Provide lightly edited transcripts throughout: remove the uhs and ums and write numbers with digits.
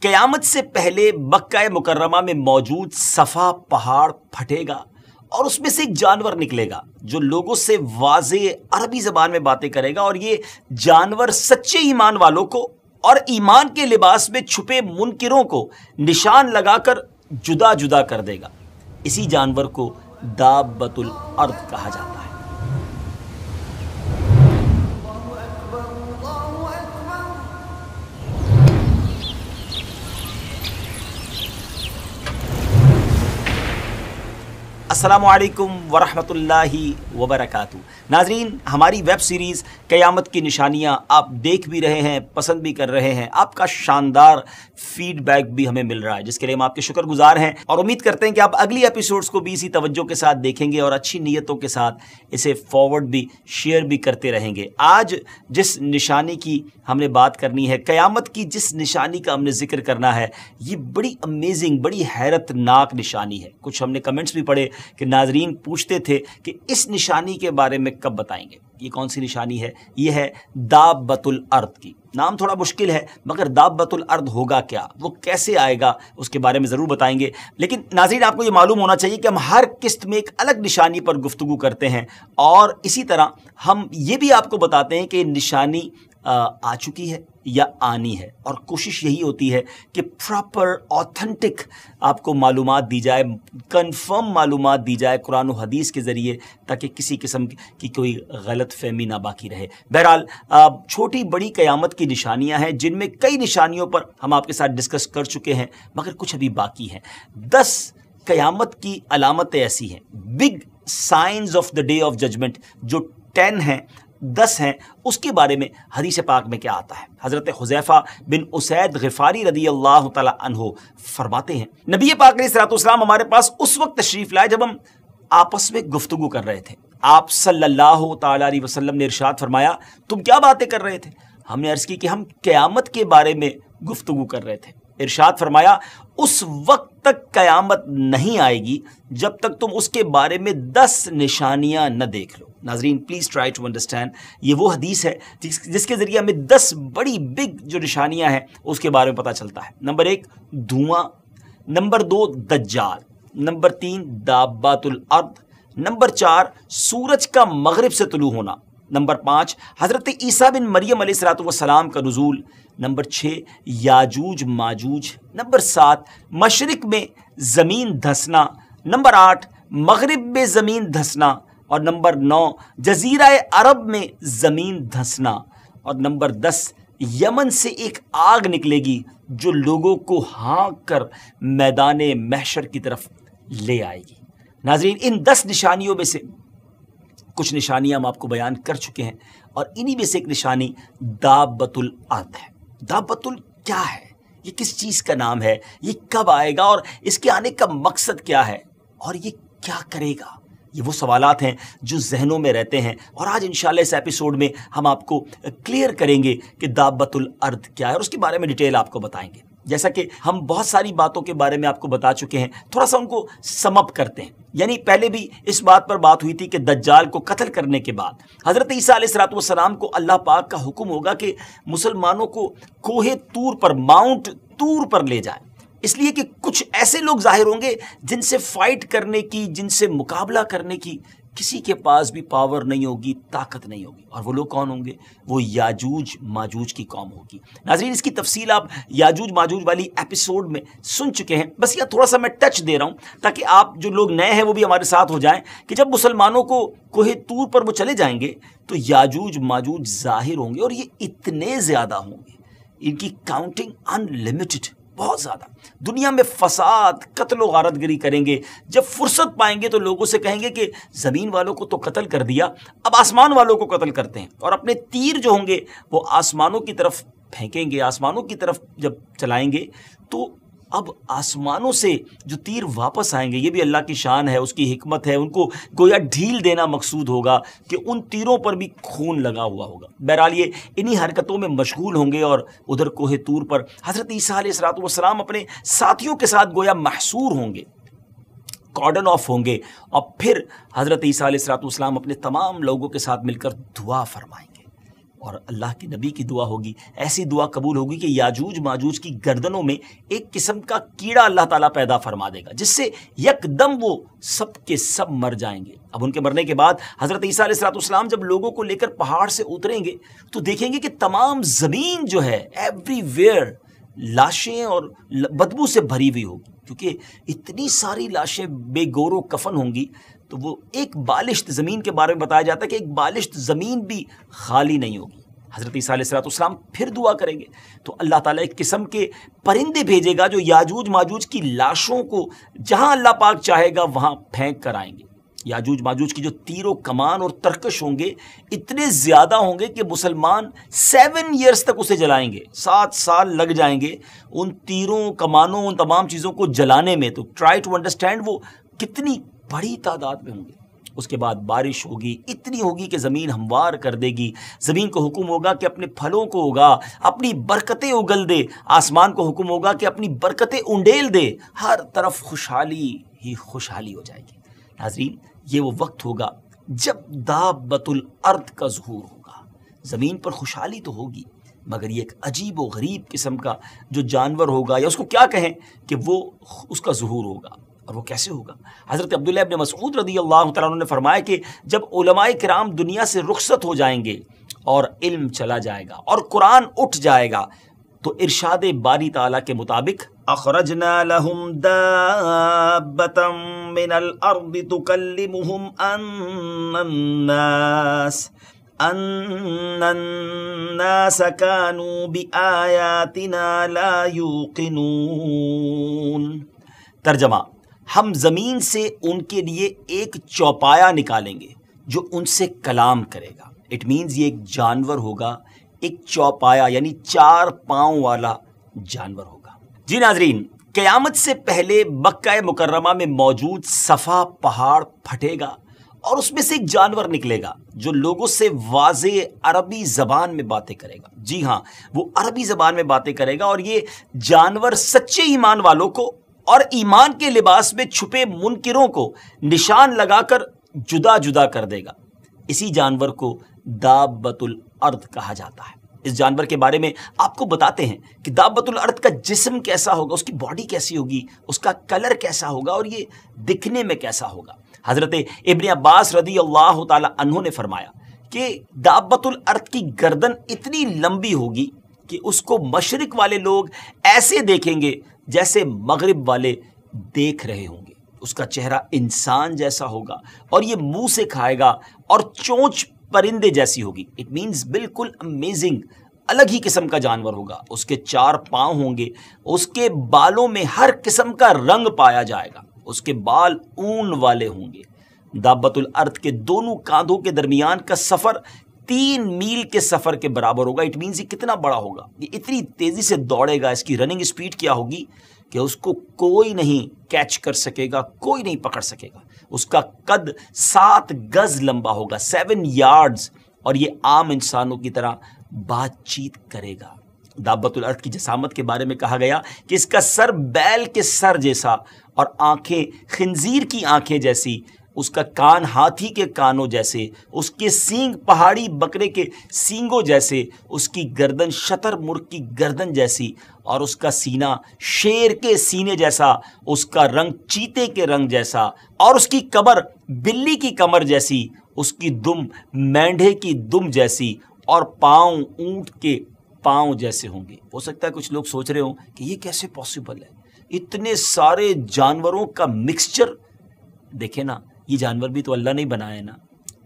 قیامت سے پہلے مکہ مکرمہ میں موجود صفا پہاڑ پھٹے گا اور اس میں سے ایک جانور نکلے گا جو لوگوں سے واضح عربی زبان میں باتیں کرے گا، اور یہ جانور سچے ایمان والوں کو اور ایمان کے لباس میں چھپے منکروں کو نشان لگا کر جدا جدا کر دے گا۔ اسی جانور کو دابۃ الارض کہا جاتا ہے۔ السلام علیکم ورحمۃ اللہ وبرکاتہ۔ ناظرین، ہماری ویب سیریز قیامت کی نشانیاں آپ دیکھ بھی رہے ہیں، پسند بھی کر رہے ہیں، آپ کا شاندار فیڈ بیک بھی ہمیں مل رہا ہے، جس کے لیے ہم آپ کے شکر گزار ہیں، اور امید کرتے ہیں کہ آپ اگلی ایپیسوڈز کو بھی اسی توجہ کے ساتھ دیکھیں گے اور اچھی نیتوں کے ساتھ اسے فارورڈ بھی شیئر بھی کرتے رہیں گے۔ آج جس نشانی کی ہم نے بات کرنی ہے، قیامت کی جس نشانی کا ہم نے ذکر کرنا ہے، یہ بڑی امیزنگ، بڑی حیرت ناک نشانی ہے۔ کچھ ہم نے کمنٹس بھی پڑھے کہ ناظرین پوچھتے تھے کہ اس نشانی کے بارے میں کب بتائیں گے۔ یہ کون سی نشانی ہے؟ یہ ہے دابۃ الارض کی۔ نام تھوڑا مشکل ہے، مگر دابۃ الارض ہوگا کیا، وہ کیسے آئے گا، اس کے بارے میں ضرور بتائیں گے۔ لیکن ناظرین، آپ کو یہ معلوم ہونا چاہیے کہ ہم ہر قسط میں ایک الگ نشانی پر گفتگو کرتے ہیں، اور اسی طرح ہم یہ بھی آپ کو بتاتے ہیں کہ نشانی آ چکی ہے یا آنی ہے، اور کوشش یہی ہوتی ہے کہ پراپر آتھنٹک آپ کو معلومات دی جائے، کنفرم معلومات دی جائے قرآن و حدیث کے ذریعے، تاکہ کسی قسم کی کوئی غلط فہمی نہ باقی رہے۔ بہرحال چھوٹی بڑی قیامت کی نشانیاں ہیں، جن میں کئی نشانیوں پر ہم آپ کے ساتھ ڈسکس کر چکے ہیں، مگر کچھ ابھی باقی ہیں۔ 10 قیامت کی علامتیں ایسی ہیں، big signs of the day of judgement, جو 10 ہیں، 10 ہیں، اس کے بارے میں حدیث پاک میں کیا آتا ہے۔ حضرت حذیفہ بن اسید غفاری رضی اللہ تعالی عنہ فرماتے ہیں، نبی پاک علیہ الصلوۃ والسلام ہمارے پاس اس وقت تشریف لائے جب ہم آپس میں گفتگو کر رہے تھے۔ آپ صلی اللہ تعالی علیہ وسلم نے ارشاد فرمایا، تم کیا باتیں کر رہے تھے؟ ہم نے عرض کی کہ ہم قیامت کے بارے میں گفتگو کر رہے تھے۔ ارشاد فرمایا، اس وقت تک قیامت نہیں آئے گی جب تک تم اس کے بارے میں 10 نشانیاں نہ دیکھ لو۔ ناظرین پلیز ٹرائی ٹو انڈرسٹینڈ، یہ وہ حدیث ہے جس کے ذریعے ہمیں 10 بڑی بگ جو نشانیاں ہیں اس کے بارے میں پتہ چلتا ہے۔ نمبر 1 دھواں، نمبر 2 دجال، نمبر 3 دابۃ الارض، نمبر 4 سورج کا مغرب سے طلوع ہونا، نمبر 5 حضرت عیسیٰ بن مریم علیہ الصلوۃ والسلام کا نزول، نمبر 6 یاجوج ماجوج، نمبر 7 مشرق میں زمین دھسنا، نمبر 8 مغرب میں زمین دھسنا، اور نمبر 9 جزیرہ عرب میں زمین دھسنا، اور نمبر 10 یمن سے ایک آگ نکلے گی جو لوگوں کو ہانک کر میدان محشر کی طرف لے آئے گی۔ ناظرین، ان 10 نشانیوں میں سے کچھ نشانیاں ہم آپ کو بیان کر چکے ہیں، اور انہی میں سے ایک نشانی دابۃ الارض ہے۔ دابۃ کیا ہے؟ یہ کس چیز کا نام ہے؟ یہ کب آئے گا، اور اس کے آنے کا مقصد کیا ہے، اور یہ کیا کرے گا؟ یہ وہ سوالات ہیں جو ذہنوں میں رہتے ہیں، اور آج انشاءاللہ اس ایپیسوڈ میں ہم آپ کو کلیئر کریں گے کہ دابۃ الارض کیا ہے، اور اس کے بارے میں ڈیٹیل آپ کو بتائیں گے۔ جیسا کہ ہم بہت ساری باتوں کے بارے میں آپ کو بتا چکے ہیں، تھوڑا سا ان کو سم اپ کرتے ہیں۔ یعنی پہلے بھی اس بات پر بات ہوئی تھی کہ دجال کو قتل کرنے کے بعد حضرت عیسیٰ علیہ الصلوۃ والسلام کو اللہ پاک کا حکم ہوگا کہ مسلمانوں کو کوہ طور پر، ماؤنٹ طور پر لے جائیں، اس لیے کہ کچھ ایسے لوگ ظاہر ہوں گے جن سے فائٹ کرنے کی، جن سے مقابلہ کرنے کی کسی کے پاس بھی پاور نہیں ہوگی، طاقت نہیں ہوگی۔ اور وہ لوگ کون ہوں گے؟ وہ یاجوج ماجوج کی قوم ہوگی۔ ناظرین، اس کی تفصیل آپ یاجوج ماجوج والی ایپیسوڈ میں سن چکے ہیں، بس یہ تھوڑا سا میں ٹچ دے رہا ہوں تاکہ آپ جو لوگ نئے ہیں وہ بھی ہمارے ساتھ ہو جائیں کہ جب مسلمانوں کو کوہ طور پر وہ چلے جائیں گے تو یاجوج ماجوج ظاہر ہوں گے، اور یہ اتنے زیادہ ہوں گے، ان کی کاؤنٹنگ ان لمیٹڈ، بہت زیادہ۔ دنیا میں فساد، قتل و غارت گری کریں گے، جب فرصت پائیں گے تو لوگوں سے کہیں گے کہ زمین والوں کو تو قتل کر دیا، اب آسمان والوں کو قتل کرتے ہیں، اور اپنے تیر جو ہوں گے وہ آسمانوں کی طرف پھینکیں گے، آسمانوں کی طرف جب چلائیں گے تو اب آسمانوں سے جو تیر واپس آئیں گے، یہ بھی اللہ کی شان ہے، اس کی حکمت ہے، ان کو گویا ڈھیل دینا مقصود ہوگا کہ ان تیروں پر بھی خون لگا ہوا ہوگا۔ بہرحال یہ انہی حرکتوں میں مشغول ہوں گے، اور ادھر کوہ طور پر حضرت عیسیٰ علیہ الصلوۃ والسلام اپنے ساتھیوں کے ساتھ گویا محصور ہوں گے، کارڈن آف ہوں گے، اور پھر حضرت عیسیٰ علیہ الصلوۃ والسلام اپنے تمام لوگوں کے ساتھ مل کر دعا فرمائیں گے۔ اور اللہ کے نبی کی دعا ہوگی، ایسی دعا قبول ہوگی کہ یاجوج ماجوج کی گردنوں میں ایک قسم کا کیڑا اللہ تعالیٰ پیدا فرما دے گا، جس سے یکدم وہ سب کے سب مر جائیں گے۔ اب ان کے مرنے کے بعد حضرت عیسیٰ علیہ السلام جب لوگوں کو لے کر پہاڑ سے اتریں گے تو دیکھیں گے کہ تمام زمین جو ہے ایوری ویئر لاشیں اور بدبو سے بھری ہوئی ہوگی، کیونکہ اتنی ساری لاشیں بے گور و کفن ہوں گی۔ تو وہ ایک بالشت زمین کے بارے میں بتایا جاتا ہے کہ ایک بالشت زمین بھی خالی نہیں ہوگی۔ حضرت عیسیٰ علیہ السلام پھر دعا کریں گے تو اللہ تعالیٰ ایک قسم کے پرندے بھیجے گا جو یاجوج ماجوج کی لاشوں کو جہاں اللہ پاک چاہے گا وہاں پھینک کر آئیں گے۔ یاجوج ماجوج کی جو تیر و کمان اور ترکش ہوں گے اتنے زیادہ ہوں گے کہ مسلمان 7 ایئرز تک اسے جلائیں گے، 7 سال لگ جائیں گے ان تیروں کمانوں ان تمام چیزوں کو جلانے میں۔ تو ٹرائی ٹو انڈرسٹینڈ وہ کتنی بڑی تعداد میں ہوں گے۔ اس کے بعد بارش ہوگی، اتنی ہوگی کہ زمین ہموار کر دے گی، زمین کو حکم ہوگا کہ اپنے پھلوں کو اگا، اپنی برکتیں اگل دے، آسمان کو حکم ہوگا کہ اپنی برکتیں انڈیل دے، ہر طرف خوشحالی ہی خوشحالی ہو جائے گی۔ ناظرین، یہ وہ وقت ہوگا جب دابۃ الارض کا ظہور ہوگا۔ زمین پر خوشحالی تو ہوگی مگر یہ ایک عجیب و غریب قسم کا جو جانور ہوگا، یا اس کو کیا کہیں کہ وہ اس کا ظہور ہوگا۔ اور وہ کیسے ہوگا؟ حضرت عبداللہ ابن مسعود رضی اللہ تعالیٰ عنہ نے فرمایا کہ جب علماء کرام دنیا سے رخصت ہو جائیں گے اور علم چلا جائے گا اور قرآن اٹھ جائے گا تو ارشاد باری تعالیٰ کے مطابق اخرجنا لهم دابة من الارض تكلمهم ان الناس كانوا بآياتنا لا يوقنون۔ ترجمہ، ہم زمین سے ان کے لیے ایک چوپایا نکالیں گے جو ان سے کلام کرے گا۔ اٹ مینز یہ ایک جانور ہوگا، ایک چوپایا یعنی 4 پاؤں والا جانور ہوگا۔ جی ناظرین، قیامت سے پہلے مکہ مکرمہ میں موجود صفا پہاڑ پھٹے گا اور اس میں سے ایک جانور نکلے گا جو لوگوں سے واضح عربی زبان میں باتیں کرے گا۔ جی ہاں، وہ عربی زبان میں باتیں کرے گا، اور یہ جانور سچے ایمان والوں کو اور ایمان کے لباس میں چھپے منکروں کو نشان لگا کر جدا جدا کر دے گا۔ اسی جانور کو دابۃ الارض کہا جاتا ہے۔ اس جانور کے بارے میں آپ کو بتاتے ہیں کہ دابۃ الارض کا جسم کیسا ہوگا، اس کی باڈی کیسی ہوگی، اس کا کلر کیسا ہوگا اور یہ دکھنے میں کیسا ہوگا۔ حضرت ابن عباس رضی اللہ تعالی عنہ نے فرمایا کہ دابۃ الارض کی گردن اتنی لمبی ہوگی کہ اس کو مشرق والے لوگ ایسے دیکھیں گے جیسے مغرب والے دیکھ رہے ہوں گے۔ اس کا چہرہ انسان جیسا ہوگا اور یہ منہ سے کھائے گا اور چونچ پرندے جیسی ہوگی۔ اٹ مینز بالکل امیزنگ، الگ ہی قسم کا جانور ہوگا۔ اس کے 4 پاؤں ہوں گے، اس کے بالوں میں ہر قسم کا رنگ پایا جائے گا، اس کے بال اون والے ہوں گے۔ دابۃ الارض کے دونوں کاندھوں کے درمیان کا سفر 3 میل کے سفر کے برابر ہوگا۔ اٹ مینز یہ کتنا بڑا ہوگا، یہ اتنی تیزی سے دوڑے گا، اس کی رننگ سپیڈ کیا ہوگی کہ اس کو کوئی نہیں کیچ کر سکے گا، کوئی نہیں پکڑ سکے گا۔ اس کا قد 7 گز لمبا ہوگا، 7 یارڈز، اور یہ عام انسانوں کی طرح بات چیت کرے گا۔ دابۃ الارض کی جسامت کے بارے میں کہا گیا کہ اس کا سر بیل کے سر جیسا اور آنکھیں خنزیر کی آنکھیں جیسی، اس کا کان ہاتھی کے کانوں جیسے، اس کے سینگ پہاڑی بکرے کے سینگوں جیسے، اس کی گردن شتر مرغ کی گردن جیسی، اور اس کا سینہ شیر کے سینے جیسا، اس کا رنگ چیتے کے رنگ جیسا، اور اس کی کمر بلی کی کمر جیسی، اس کی دم مینڈھے کی دم جیسی، اور پاؤں اونٹ کے پاؤں جیسے ہوں گے۔ ہو سکتا ہے کچھ لوگ سوچ رہے ہوں کہ یہ کیسے پاسبل ہے، اتنے سارے جانوروں کا مکسچر۔ دیکھیں نا، یہ جانور بھی تو اللہ نے بنایا نا،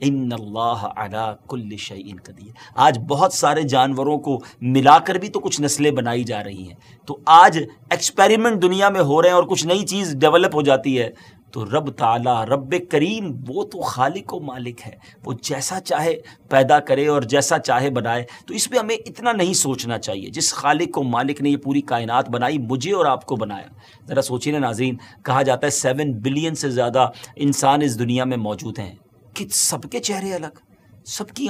ان اللہ علی کل شیء قدیر۔ آج بہت سارے جانوروں کو ملا کر بھی تو کچھ نسلیں بنائی جا رہی ہیں، تو آج ایکسپیریمنٹ دنیا میں ہو رہے ہیں اور کچھ نئی چیز ڈیولپ ہو جاتی ہے، تو رب تعالیٰ رب کریم وہ تو خالق و مالک ہے، وہ جیسا چاہے پیدا کرے اور جیسا چاہے بنائے۔ تو اس پہ ہمیں اتنا نہیں سوچنا چاہیے، جس خالق و مالک نے یہ پوری کائنات بنائی، مجھے اور آپ کو بنایا۔ ذرا سوچیے نا ناظرین، کہا جاتا ہے 7 بلین سے زیادہ انسان اس دنیا میں موجود ہیں، کہ سب کے چہرے الگ، سب کی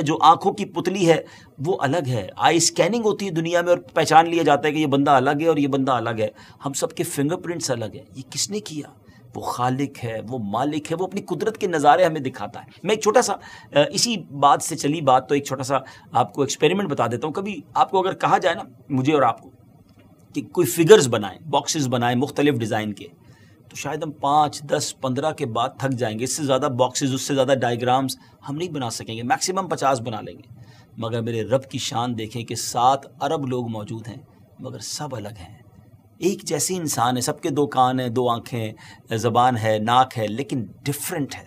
جو آنکھوں کی پتلی ہے وہ الگ ہے، آئی اسکیننگ ہوتی ہے دنیا میں اور پہچان لیا جاتا ہے کہ یہ بندہ الگ ہے اور یہ بندہ الگ ہے۔ ہم سب کے فنگر پرنٹس الگ ہیں۔ یہ کس نے کیا؟ وہ خالق ہے، وہ مالک ہے، وہ اپنی قدرت کے نظارے ہمیں دکھاتا ہے۔ میں ایک چھوٹا سا اسی بات سے چلی بات تو ایک چھوٹا سا آپ کو ایکسپیریمنٹ بتا دیتا ہوں۔ کبھی آپ کو اگر کہا جائے نا، مجھے اور آپ کو، کہ کوئی فگرز بنائیں، باکسز بنائیں مختلف ڈیزائن کے، تو شاید ہم 5 10 15 کے بعد تھک جائیں گے۔ اس سے زیادہ باکسز، اس سے زیادہ ڈائیگرامز ہم نہیں بنا سکیں گے، میکسیمم 50 بنا لیں گے۔ مگر میرے رب کی شان دیکھیں کہ 7 ارب لوگ موجود ہیں، مگر سب الگ ہیں۔ ایک جیسی انسان ہے، سب کے 2 کان ہیں، 2 آنکھیں، زبان ہے، ناک ہے، لیکن ڈیفرنٹ ہے۔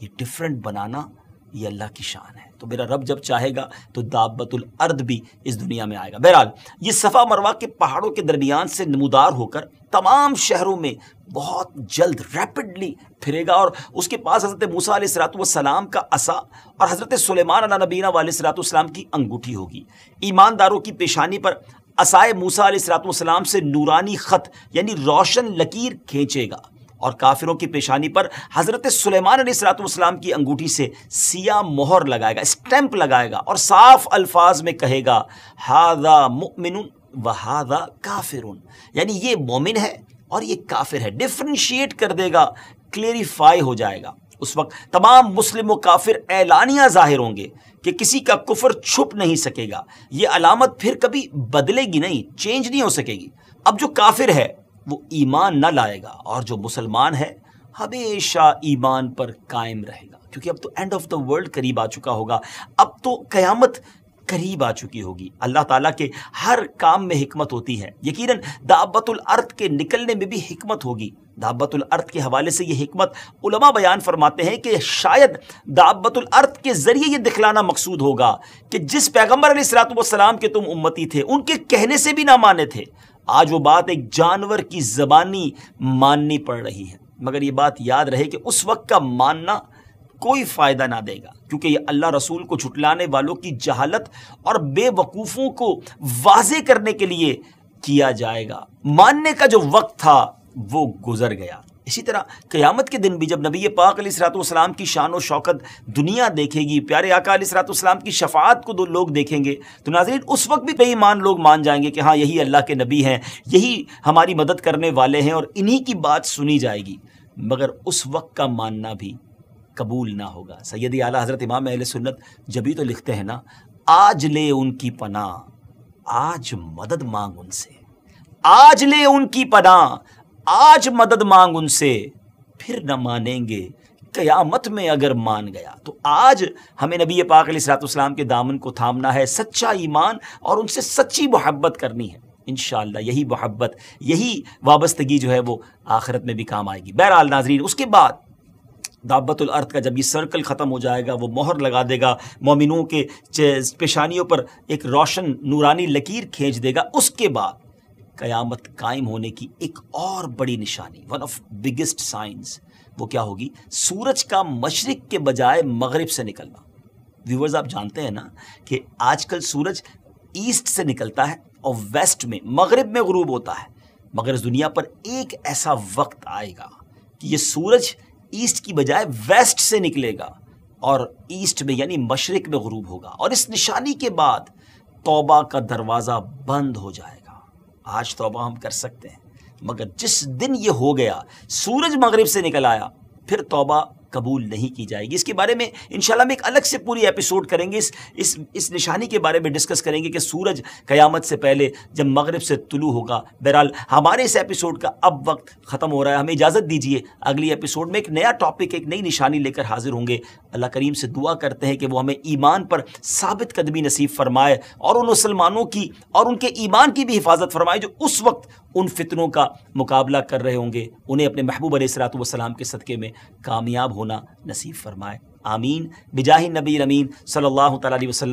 یہ ڈیفرنٹ بنانا یہ اللہ کی شان ہے۔ تو میرا رب جب چاہے گا تو دابت الارض بھی اس دنیا میں آئے گا۔ بہرحال یہ صفا مروہ کے پہاڑوں کے درمیان سے نمودار ہو کر تمام شہروں میں بہت جلد ریپڈلی پھرے گا، اور اس کے پاس حضرت موسیٰ علیہ السلام کا عصا اور حضرت سلیمان علیہ نبینا علیہ السلام کی انگوٹھی ہوگی۔ ایمانداروں کی پیشانی پر عصائے موسیٰ علیہ السلام سے نورانی خط یعنی روشن لکیر کھینچے گا، اور کافروں کی پیشانی پر حضرت سلیمان علیہ السلام کی انگوٹھی سے سیاہ مہر لگائے گا، اسٹیمپ لگائے گا، اور صاف الفاظ میں کہے گا ھذا مؤمن وھذا کافر، یعنی یہ مومن ہے اور یہ کافر ہے۔ ڈفرینشیٹ کر دے گا، کلیریفائی ہو جائے گا۔ اس وقت تمام مسلم و کافر اعلانیہ ظاہر ہوں گے کہ کسی کا کفر چھپ نہیں سکے گا۔ یہ علامت پھر کبھی بدلے گی نہیں، چینج نہیں ہو سکے گی۔ اب جو کافر ہے وہ ایمان نہ لائے گا، اور جو مسلمان ہے ہمیشہ ایمان پر قائم رہے گا، کیونکہ اب تو اینڈ آف دا ورلڈ قریب آ چکا ہوگا، اب تو قیامت قریب آ چکی ہوگی۔ اللہ تعالیٰ کے ہر کام میں حکمت ہوتی ہے، یقیناً دابت الارض کے نکلنے میں بھی حکمت ہوگی۔ دابت الارض کے حوالے سے یہ حکمت علماء بیان فرماتے ہیں کہ شاید دابت الارض کے ذریعے یہ دکھلانا مقصود ہوگا کہ جس پیغمبر علیہ السلام کے تم امتی تھے، ان کے کہنے سے بھی نہ مانے تھے، آج وہ بات ایک جانور کی زبانی ماننی پڑ رہی ہے۔ مگر یہ بات یاد رہے کہ اس وقت کا ماننا کوئی فائدہ نہ دے گا، کیونکہ یہ اللہ رسول کو جھٹلانے والوں کی جہالت اور بے وقوفوں کو واضح کرنے کے لیے کیا جائے گا۔ ماننے کا جو وقت تھا وہ گزر گیا۔ اسی طرح قیامت کے دن بھی جب نبی پاک علیہ السلام کی شان و شوکت دنیا دیکھے گی، پیارے آقا علیہ السلام کی شفاعت کو لوگ دیکھیں گے، تو ناظرین اس وقت بھی بے ایمان لوگ مان جائیں گے کہ ہاں یہی اللہ کے نبی ہیں، یہی ہماری مدد کرنے والے ہیں، اور انہی کی بات سنی جائے گی۔ مگر اس وقت کا ماننا بھی قبول نہ ہوگا۔ سیدی اعلیٰ حضرت امام اہل سنت جبھی تو لکھتے ہیں نا، آج لے ان کی پناہ، آج مدد مانگ ان سے، آج لے ان کی پناہ، آج مدد مانگ ان سے، پھر نہ مانیں گے قیامت میں اگر مان گیا۔ تو آج ہمیں نبی پاک علیہ السلام کے دامن کو تھامنا ہے، سچا ایمان اور ان سے سچی محبت کرنی ہے۔ انشاءاللہ یہی محبت، یہی وابستگی جو ہے وہ آخرت میں بھی کام آئے گی۔ بہرحال ناظرین، اس کے بعد دابت الارض کا جب یہ سرکل ختم ہو جائے گا، وہ مہر لگا دے گا، مومنوں کے پیشانیوں پر ایک روشن نورانی لکیر کھینچ دے گا، اس کے بعد قیامت قائم ہونے کی ایک اور بڑی نشانی، ون آف بگیسٹ سائنس، وہ کیا ہوگی؟ سورج کا مشرق کے بجائے مغرب سے نکلنا۔ ویورز آپ جانتے ہیں نا کہ آج کل سورج ایسٹ سے نکلتا ہے اور ویسٹ میں، مغرب میں غروب ہوتا ہے، مگر اس دنیا پر ایک ایسا وقت آئے گا کہ یہ سورج ایسٹ کی بجائے ویسٹ سے نکلے گا اور ایسٹ میں یعنی مشرق میں غروب ہوگا، اور اس نشانی کے بعد توبہ کا دروازہ بند ہو جائے گا۔ آج توبہ ہم کر سکتے ہیں، مگر جس دن یہ ہو گیا، سورج مغرب سے نکل آیا، پھر توبہ قبول نہیں کی جائے گی۔ اس کے بارے میں انشاءاللہ میں ایک الگ سے پوری ایپیسوڈ کریں گے، اس نشانی کے بارے میں ڈسکس کریں گے کہ سورج قیامت سے پہلے جب مغرب سے طلوع ہوگا۔ بہرحال ہمارے اس ایپیسوڈ کا اب وقت ختم ہو رہا ہے، ہمیں اجازت دیجیے، اگلی ایپیسوڈ میں ایک نیا ٹاپک، ایک نئی نشانی لے کر حاضر ہوں گے۔ اللہ کریم سے دعا کرتے ہیں کہ وہ ہمیں ایمان پر ثابت قدمی نصیب فرمائے، اور ان مسلمانوں کی اور ان کے ایمان کی بھی حفاظت فرمائے جو اس وقت ان فتنوں کا مقابلہ کر رہے ہوں گے، انہیں اپنے محبوب علیہ السلام کے صدقے میں کامیاب ہونا نصیب فرمائے۔ آمین بجاہ النبی الامین صلی اللہ تعالی علیہ وسلم۔